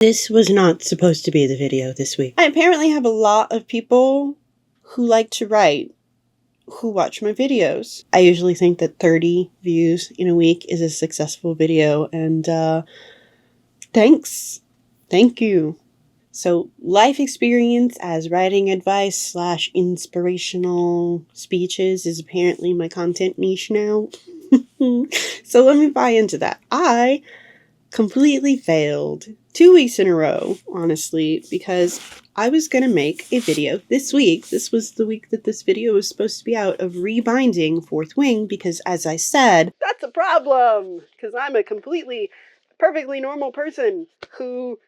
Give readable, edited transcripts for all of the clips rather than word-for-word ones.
This was not supposed to be the video this week. I apparently have a lot of people who like to write who watch my videos. I usually think that 30 views in a week is a successful video, and thanks. Thank you. So, life experience as writing advice / inspirational speeches is apparently my content niche now. So let me buy into that. I completely failed 2 weeks in a row, honestly, because I was going to make a video this week. This was the week that this video was supposed to be out, of rebinding Fourth Wing, because as I said, that's a problem, because I'm a perfectly normal person who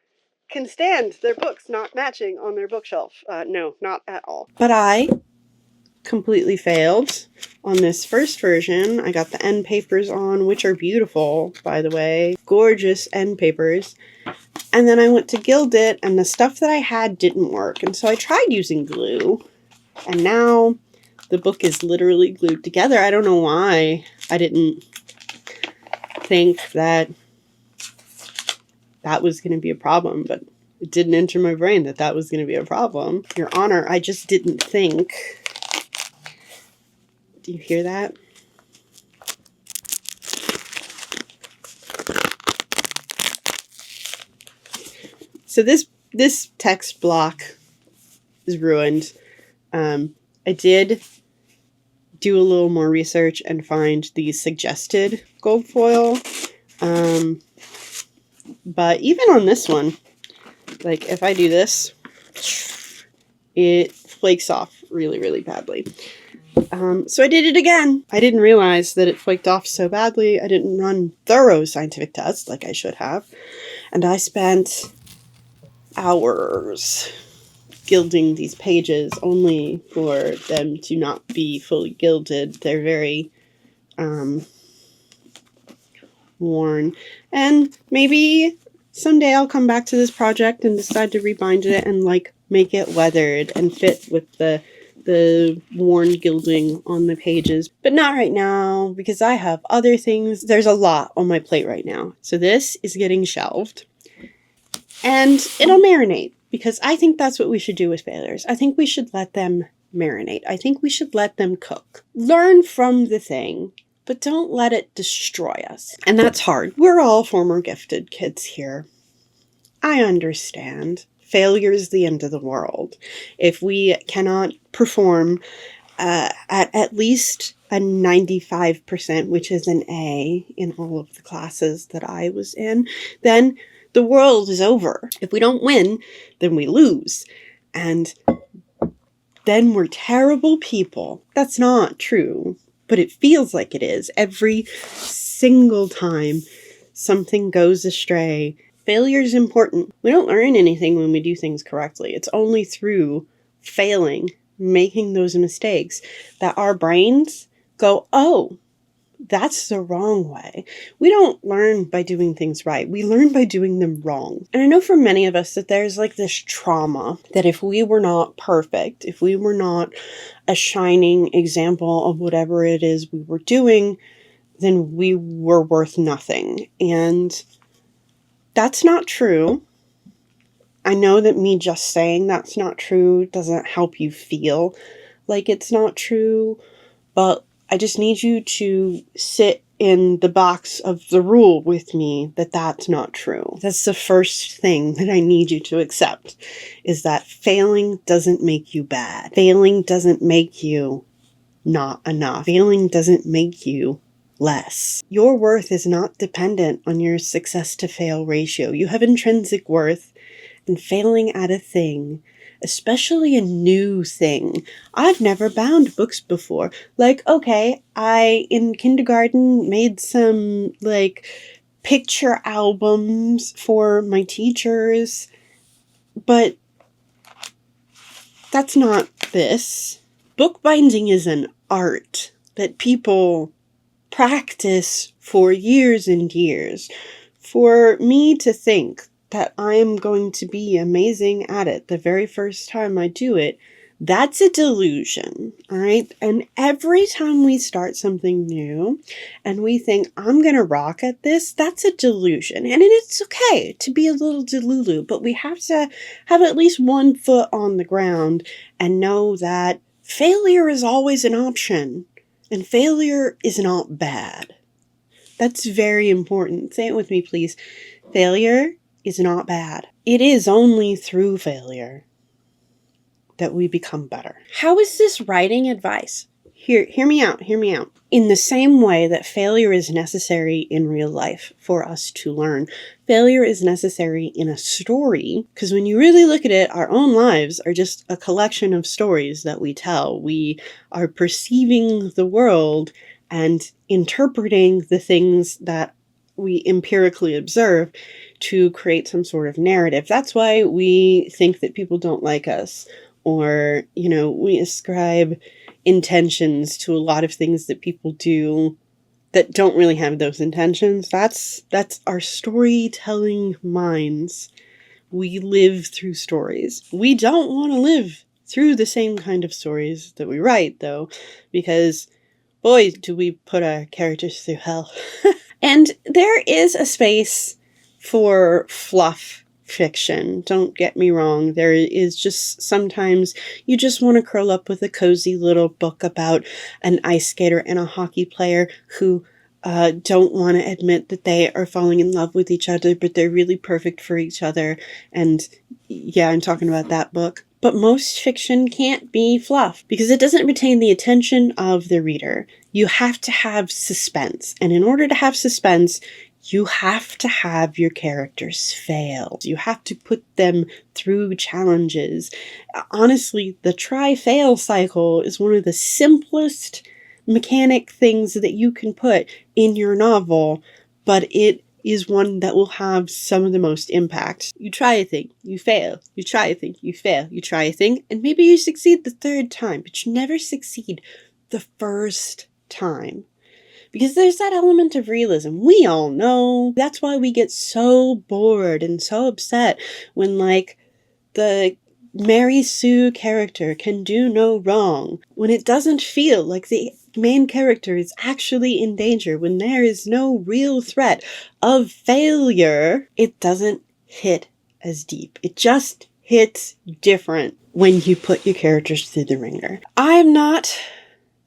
can stand their books not matching on their bookshelf. No, not at all. But I completely failed on this first version. I got the end papers on, which are beautiful, by the way. Gorgeous end papers. And then I went to gild it, and the stuff that I had didn't work. And so I tried using glue, and now the book is literally glued together. I don't know why I didn't think that that was going to be a problem, but it didn't enter my brain that that was going to be a problem. Your Honor, I just didn't think. Do you hear that? So this text block is ruined. I did do a little more research and find the suggested gold foil. But even on this one, like if I do this, it flakes off really, really badly. So I did it again. I didn't realize that it flaked off so badly. I didn't run thorough scientific tests like I should have. And I spent hours gilding these pages only for them to not be fully gilded. They're very worn. And maybe someday I'll come back to this project and decide to rebind it and like make it weathered and fit with the worn gilding on the pages. But not right now, because I have other things. There's a lot on my plate right now. So this is getting shelved. And it'll marinate, because I think that's what we should do with failures. I think we should let them marinate. I think we should let them cook. Learn from the thing, but don't let it destroy us. And that's hard. We're all former gifted kids here. I understand. Failure is the end of the world. If we cannot perform at least a 95%, which is an A in all of the classes that I was in, then the world is over. If we don't win, then we lose. And then we're terrible people. That's not true, but it feels like it is. Every single time something goes astray, failure is important. We don't learn anything when we do things correctly. It's only through failing, making those mistakes, that our brains go, oh, that's the wrong way. We don't learn by doing things right. We learn by doing them wrong. And I know for many of us that there's like this trauma that if we were not perfect, if we were not a shining example of whatever it is we were doing, then we were worth nothing. And that's not true. I know that me just saying that's not true doesn't help you feel like it's not true, but I just need you to sit in the box of the rule with me that that's not true. That's the first thing that I need you to accept, is that failing doesn't make you bad. Failing doesn't make you not enough. Failing doesn't make you less. Your worth is not dependent on your success to fail ratio. You have intrinsic worth, and failing at a thing, especially a new thing. I've never bound books before. Like, okay, I, in kindergarten, made some, like, picture albums for my teachers, but that's not this. Bookbinding is an art that people practice for years and years. For me to think that I am going to be amazing at it the very first time I do it That's a delusion, all right? And every time we start something new and we think, I'm going to rock at this, that's a delusion. And it's okay to be a little delulu, but we have to have at least one foot on the ground and know that failure is always an option and failure is not bad. That's very important. Say it with me, please. Failure is not bad. It is only through failure that we become better. How is this writing advice? Hear me out. In the same way that failure is necessary in real life for us to learn, failure is necessary in a story, because when you really look at it, our own lives are just a collection of stories that we tell. We are perceiving the world and interpreting the things that we empirically observe to create some sort of narrative. That's why we think that people don't like us, or, we ascribe intentions to a lot of things that people do that don't really have those intentions. That's our storytelling minds. We live through stories. We don't want to live through the same kind of stories that we write, though, because boy, do we put our characters through hell. And there is a space for fluff fiction. Don't get me wrong. There is just sometimes you just want to curl up with a cozy little book about an ice skater and a hockey player who don't want to admit that they are falling in love with each other, but they're really perfect for each other. And yeah, I'm talking about that book. But most fiction can't be fluff because it doesn't retain the attention of the reader. You have to have suspense. And in order to have suspense, you have to have your characters fail. You have to put them through challenges. Honestly, the try-fail cycle is one of the simplest mechanic things that you can put in your novel, but it is one that will have some of the most impact. You try a thing, you fail. You try a thing, you fail. You try a thing, and maybe you succeed the third time, but you never succeed the first time. Because there's that element of realism. We all know. That's why we get so bored and so upset when, the Mary Sue character can do no wrong. When it doesn't feel like the main character is actually in danger. When there is no real threat of failure, it doesn't hit as deep. It just hits different when you put your characters through the ringer. I'm not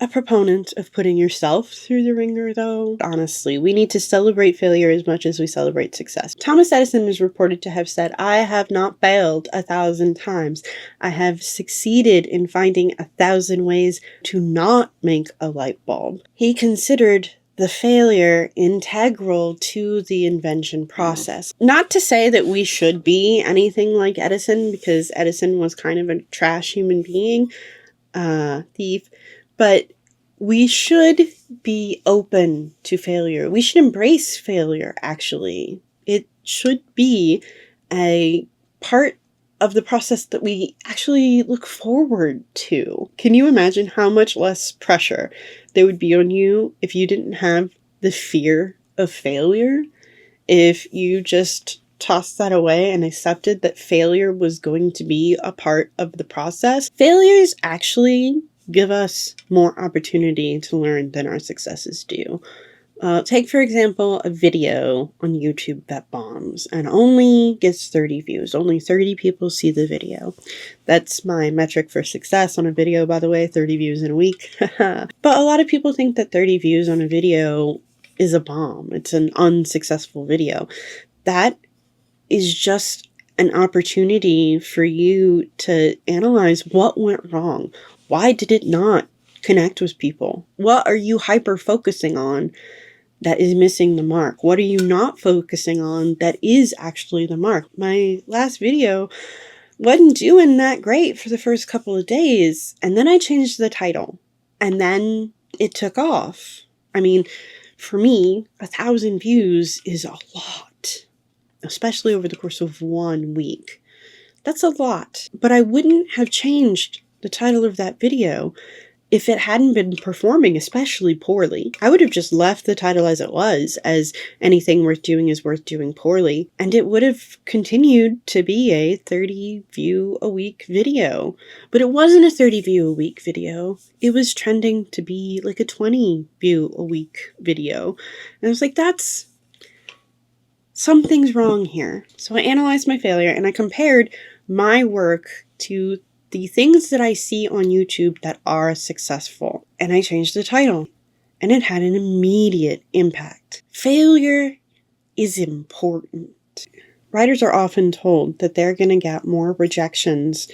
a proponent of putting yourself through the ringer, though. Honestly, we need to celebrate failure as much as we celebrate success. Thomas Edison is reported to have said, "I have not failed 1,000 times. I have succeeded in finding 1,000 ways to not make a light bulb." He considered the failure integral to the invention process. Not to say that we should be anything like Edison, because Edison was kind of a trash human being, thief, but we should be open to failure. We should embrace failure, actually. It should be a part of the process that we actually look forward to. Can you imagine how much less pressure there would be on you if you didn't have the fear of failure? If you just tossed that away and accepted that failure was going to be a part of the process? Failures actually give us more opportunity to learn than our successes do. Take, for example, a video on YouTube that bombs and only gets 30 views. Only 30 people see the video. That's my metric for success on a video, by the way, 30 views in a week. But a lot of people think that 30 views on a video is a bomb. It's an unsuccessful video. That is just an opportunity for you to analyze what went wrong. Why did it not connect with people? What are you hyper-focusing on that is missing the mark? What are you not focusing on that is actually the mark? My last video wasn't doing that great for the first couple of days, and then I changed the title, and then it took off. I mean, for me, 1,000 views is a lot, especially over the course of 1 week. That's a lot, but I wouldn't have changed the title of that video if it hadn't been performing especially poorly, I would have just left the title as it was, as anything worth doing is worth doing poorly, and it would have continued to be a 30 view a week video. But it wasn't a 30 view a week video. It was trending to be like a 20 view a week video. And I was like, something's wrong here. So I analyzed my failure and I compared my work to the things that I see on YouTube that are successful. And I changed the title. And it had an immediate impact. Failure is important. Writers are often told that they're going to get more rejections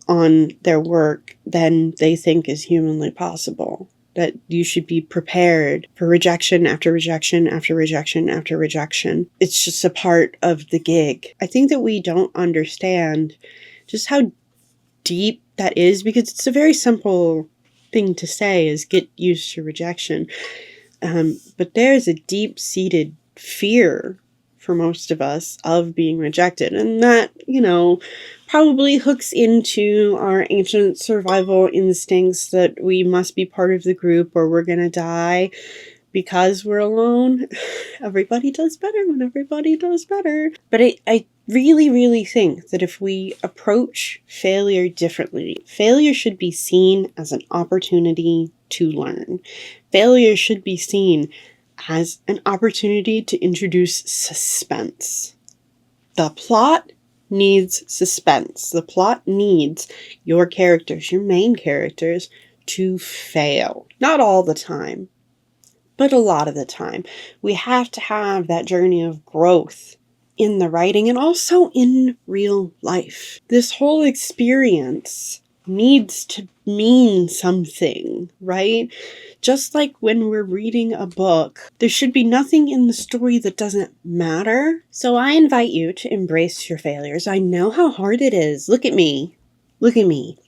on their work than they think is humanly possible. That you should be prepared for rejection after rejection after rejection after rejection. It's just a part of the gig. I think that we don't understand just how deep that is, because it's a very simple thing to say, is get used to rejection. But there's a deep-seated fear for most of us of being rejected. And that, probably hooks into our ancient survival instincts that we must be part of the group or we're going to die because we're alone. Everybody does better when everybody does better. But I really, really think that if we approach failure differently, failure should be seen as an opportunity to learn. Failure should be seen as an opportunity to introduce suspense. The plot needs suspense. The plot needs your characters, your main characters, to fail. Not all the time, but a lot of the time. We have to have that journey of growth in the writing and also in real life. This whole experience needs to mean something, right? Just like when we're reading a book, there should be nothing in the story that doesn't matter. So I invite you to embrace your failures. I know how hard it is. Look at me. Look at me.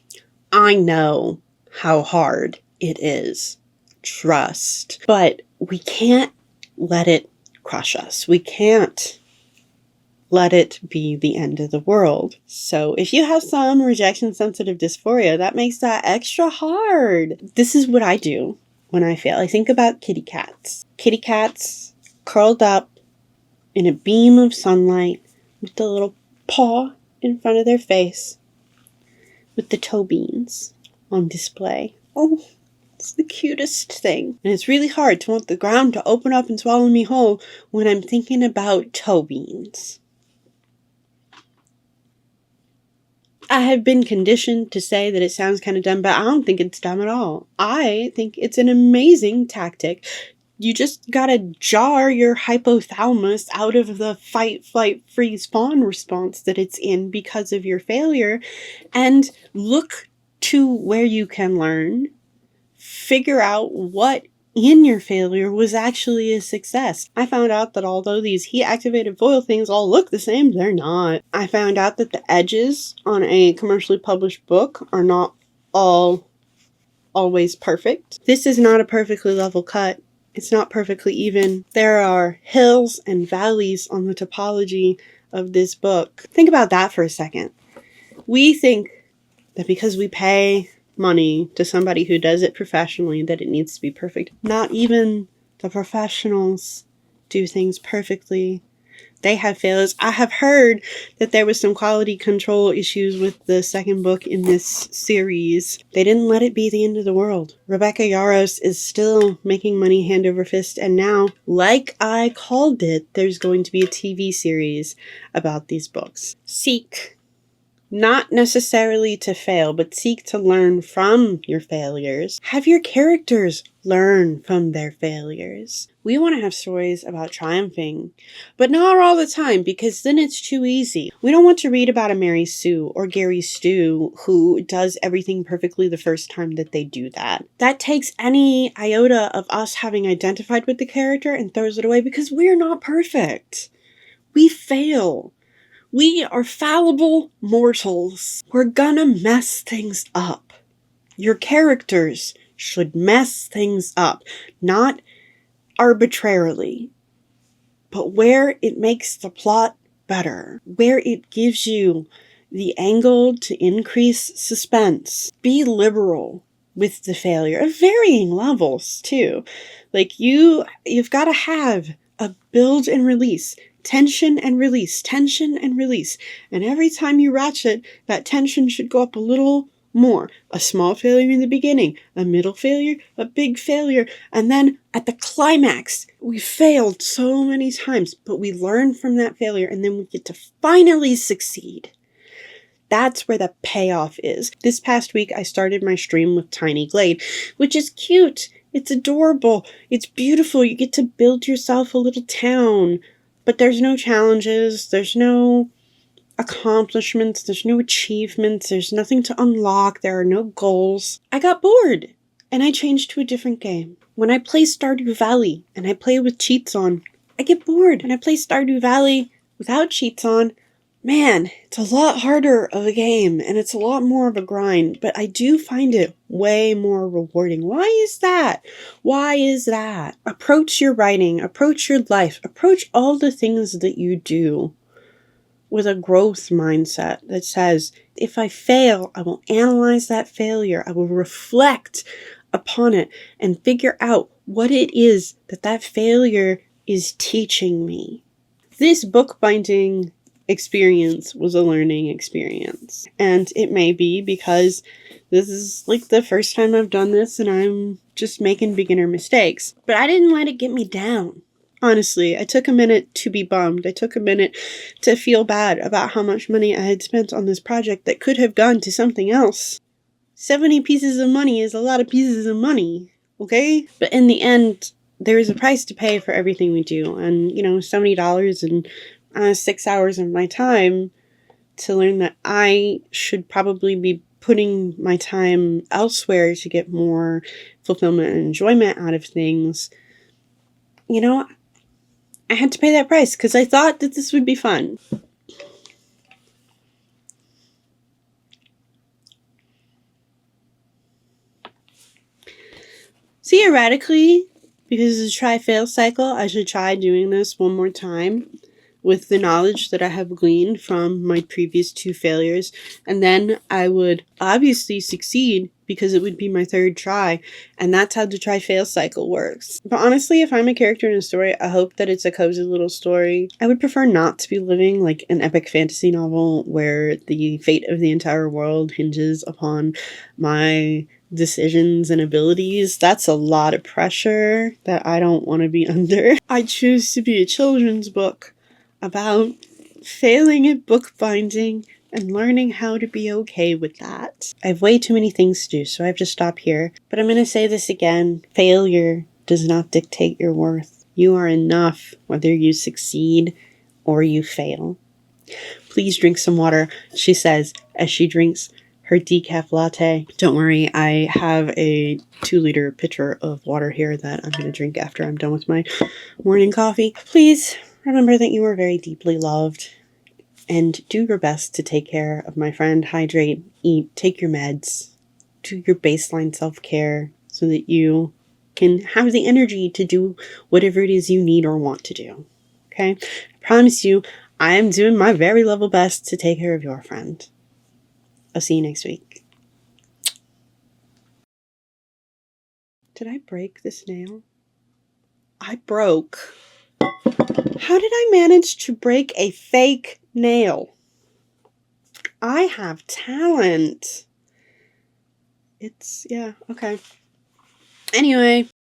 I know how hard it is. Trust. But we can't let it crush us. We can't let it be the end of the world. So if you have some rejection-sensitive dysphoria, that makes that extra hard. This is what I do when I fail. I think about kitty cats. Kitty cats curled up in a beam of sunlight with the little paw in front of their face with the toe beans on display. Oh, it's the cutest thing. And it's really hard to want the ground to open up and swallow me whole when I'm thinking about toe beans. I have been conditioned to say that it sounds kind of dumb, but I don't think it's dumb at all. I think it's an amazing tactic. You just gotta jar your hypothalamus out of the fight, flight, freeze, fawn response that it's in because of your failure and look to where you can learn. Figure out what in your failure was actually a success. I found out that although these heat-activated foil things all look the same, they're not. I found out that the edges on a commercially published book are not always perfect. This is not a perfectly level cut. It's not perfectly even. There are hills and valleys on the topology of this book. Think about that for a second. We think that because we pay money to somebody who does it professionally that it needs to be perfect. Not even the professionals do things perfectly. They have failures. I have heard that there was some quality control issues with the second book in this series. They didn't let it be the end of the world. Rebecca Yarros is still making money hand over fist, and now, like I called it, there's going to be a TV series about these books. Seek not necessarily to fail, but seek to learn from your failures. Have your characters learn from their failures. We want to have stories about triumphing, but not all the time, because then it's too easy. We don't want to read about a Mary Sue or Gary Stu who does everything perfectly the first time that they do that. That takes any iota of us having identified with the character and throws it away, because we're not perfect. We fail. We are fallible mortals. We're gonna mess things up. Your characters should mess things up, not arbitrarily, but where it makes the plot better, where it gives you the angle to increase suspense. Be liberal with the failure of varying levels too. Like you've got to have a build and release, tension and release, tension and release. And every time you ratchet, that tension should go up a little more. A small failure in the beginning, a middle failure, a big failure, and then at the climax, we failed so many times, but we learn from that failure and then we get to finally succeed. That's where the payoff is. This past week, I started my stream with Tiny Glade, which is cute. It's adorable. It's beautiful. You get to build yourself a little town. But there's no challenges. There's no accomplishments. There's no achievements. There's nothing to unlock. There are no goals. I got bored, and I changed to a different game. When I play Stardew Valley, and I play with cheats on, I get bored. When I play Stardew Valley without cheats on, man, it's a lot harder of a game, and it's a lot more of a grind, but I do find it way more rewarding. Why is that? Why is that? Approach your writing, approach your life, approach all the things that you do with a growth mindset that says, if I fail, I will analyze that failure. I will reflect upon it and figure out what it is that failure is teaching me. This bookbinding experience was a learning experience. And it may be because this is like the first time I've done this and I'm just making beginner mistakes. But I didn't let it get me down. Honestly, I took a minute to be bummed. I took a minute to feel bad about how much money I had spent on this project that could have gone to something else. 70 pieces of money is a lot of pieces of money, okay? But in the end, there is a price to pay for everything we do. And, $70 and 6 hours of my time to learn that I should probably be putting my time elsewhere to get more fulfillment and enjoyment out of things. I had to pay that price because I thought that this would be fun. Theoretically, because it's a try-fail cycle, I should try doing this one more time with the knowledge that I have gleaned from my previous 2 failures, and then I would obviously succeed because it would be my 3rd try, and that's how the try-fail cycle works. But honestly, if I'm a character in a story, I hope that it's a cozy little story. I would prefer not to be living like an epic fantasy novel where the fate of the entire world hinges upon my decisions and abilities. That's a lot of pressure that I don't want to be under. I choose to be a children's book about failing at bookbinding and learning how to be okay with that. I have way too many things to do, so I have to stop here. But I'm going to say this again. Failure does not dictate your worth. You are enough whether you succeed or you fail. Please drink some water, she says as she drinks her decaf latte. Don't worry, I have a 2-liter pitcher of water here that I'm going to drink after I'm done with my morning coffee. Please remember that you are very deeply loved and do your best to take care of my friend. Hydrate, eat, take your meds, do your baseline self-care so that you can have the energy to do whatever it is you need or want to do. Okay? I promise you, I am doing my very level best to take care of your friend. I'll see you next week. Did I break this nail? I broke. How did I manage to break a fake nail? I have talent. Yeah, okay. Anyway,